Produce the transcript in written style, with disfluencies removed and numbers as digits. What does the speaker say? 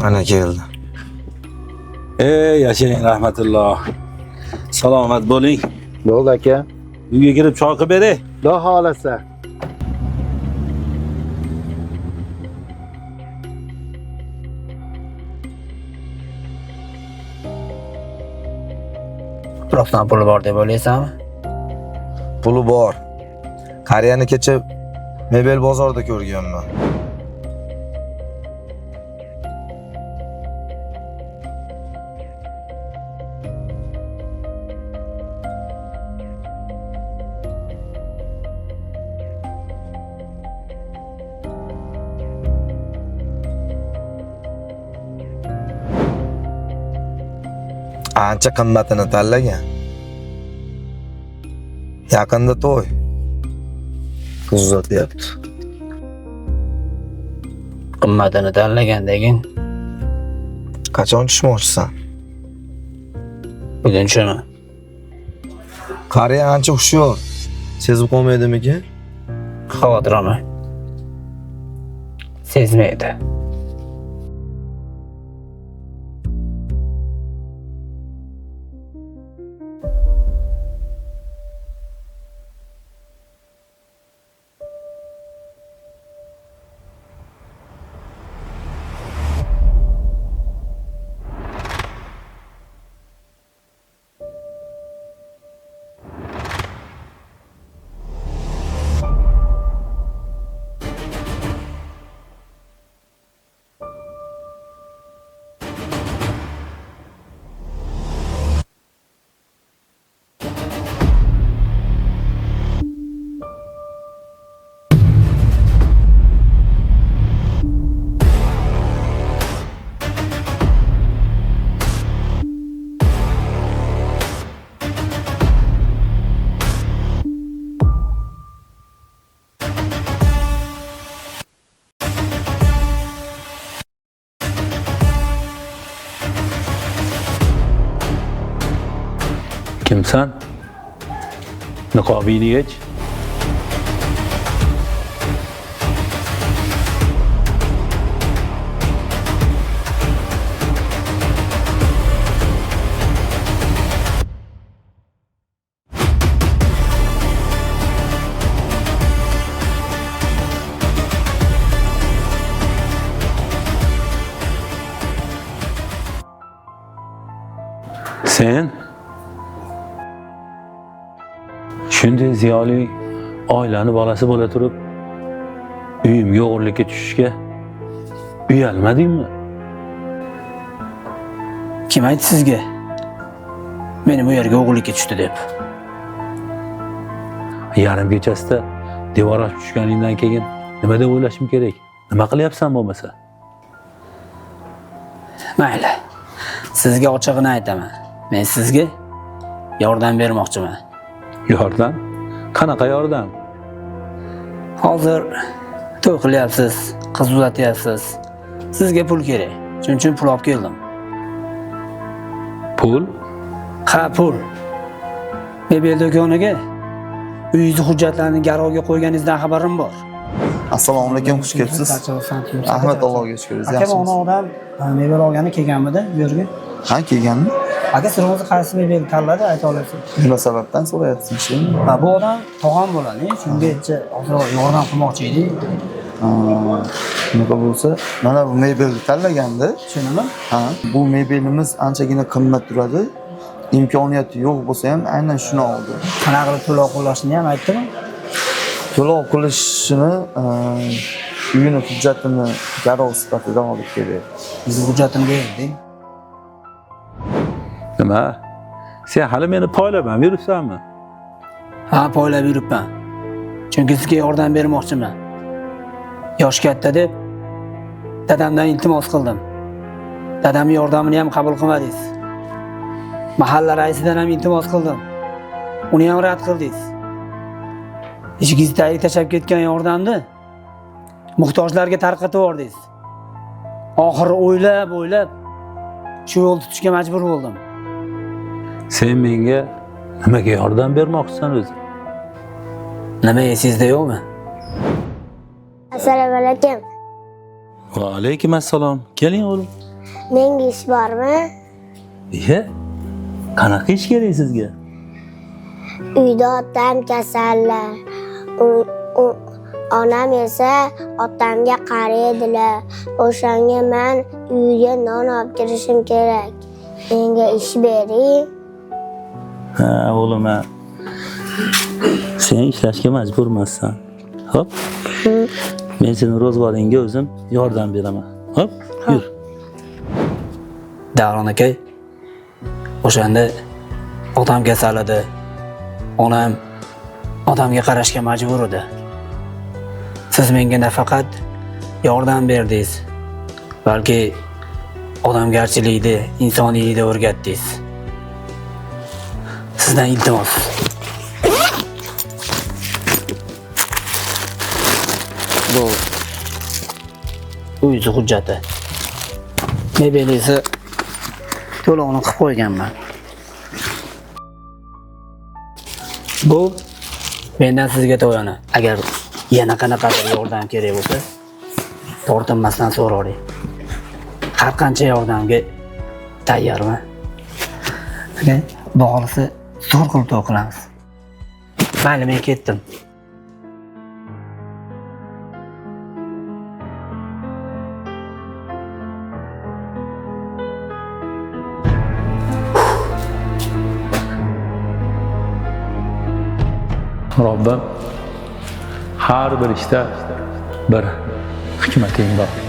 Ana keldi. Yashang rahmatulloh. Salomat bo'ling. Bo'ldi aka. Uyga kirib choy qilib beray. Xudo xolasa. Profdan puli bor deb o'ylaysanmi? Puli bor. Qariyani kecha mebel bozorida ko'rganman. Ancha qimmatini tanlagan. Yaqinda to'y. Qiz uzatyapti. Qimmatini tanlagan degin. Qachon tushmoqchisan? Bugun shuni. Qariya ancha hushyor. Sezib qolmaydimikin? Xavotir olma. Sezmaydi. Kimsan? Niqobingni yech. Sen shunday ziyoli oilani bolasi bo'la turib, uyimga o'g'irlikka tushishga uyalmadingmi? Kim aytdi sizga? Meni bu yerga o'g'irlikka tushdi deb. Yarim kechasida devor ochib tushganingdan keyin nima deb o'ylashim kerak? Nima qilyapsan bo'lmasa? Mayli. Sizga ochig'ini aytaman. Men sizga yordam bermoqchiman. Yordam? Qanaqa yordam? Hozir to'y qilyapsiz, qiz uzatyapsiz. Sizga pul kerak. Shuning uchun pul olib keldim. Pul? Ha, pul. Mebel do'koniga uyingiz hujjatlarini garovga qo'yganingizdan xabarim bor. Assalomu alaykum, xush kelibsiz. Ahmad Allohga shukr. Aka, mana odam mebel olgani kelganmidi bu yerga? Ha, kelganmi? Aka, siz qaysi mebel tanladi, ayta olasiz? Nima sababdan so'rayapsiz shuni? Ha, bu odam tog'am bo'ladi. Shunga hozir yordam qilmoqchi edik. Shunaqa bo'lsa, mana bu mebelni tanlaganda, Tushundingmi? ha, bu mebelimiz anchagina qimmat turadi. Imkoniyati yo'q bo'lsa ham aynan shuni oldi. Qanaqa qilib to'lov qo'llashini ham aytdimi? To'lov qilishini uyini hujjatini garov sifatida olib kelyapti. Biz hujjatini berdik. Nima? Sen hali meni poylab yuribsanmi? Ha, poylab yuribman. Chunki sizga yordam bermoqchiman. Yosh katta deb dadamdan iltimos qildim. Dadamning yordamini ham qabul qilmadingiz. Mahalla raisidan ham iltimos qildim. Uni ham rad qildingiz. Ishingizga tashlab ketgan yordamni muhtojlarga tarqatib yubordingiz. Oxiri o'ylab shu yo'l tutishga majbur bo'ldim. Sen menga nimaga yordam bermoqchisan o'zi? Nima esingizda yo'qmi? Assalomu alaykum. Va alaykum assalom. Keling o'g'lim. Menga ish bormi? Iye? Qanaqa ish kerak sizga? Uyda otam kasallar. Onam esa otamga qaraydilar. O'shanga men uyga non olib kirishim kerak. Menga ish bering. Ha, o'g'lim, ha. Sen ishlashga majburmassan. Hop. Men seni ro'zg'oringga o'zim yordam beraman. Hop, yur. Davron aka, o'shanda otam kasal edi. Onam otamga qarashga majbur edi. Siz menga nafaqat yordam berdingiz, balki odamgarchilikni, insoniylikni o'rgatdingiz. Sizdan iltimos. Bu uyni hujjati. Mebelisi to'lovni qilib qo'yganman. Bu mendan sizga to'yoni. Agar yana qanaqadir yordam kerak bo'lsa, tortinmasdan so'raylik. Har qancha yordamga tayyorman. Aka, bog'lisi zo'r qilib to'y qilamiz. Mayli, men ketdim. Robbim har bir ishda bir hikmating bor.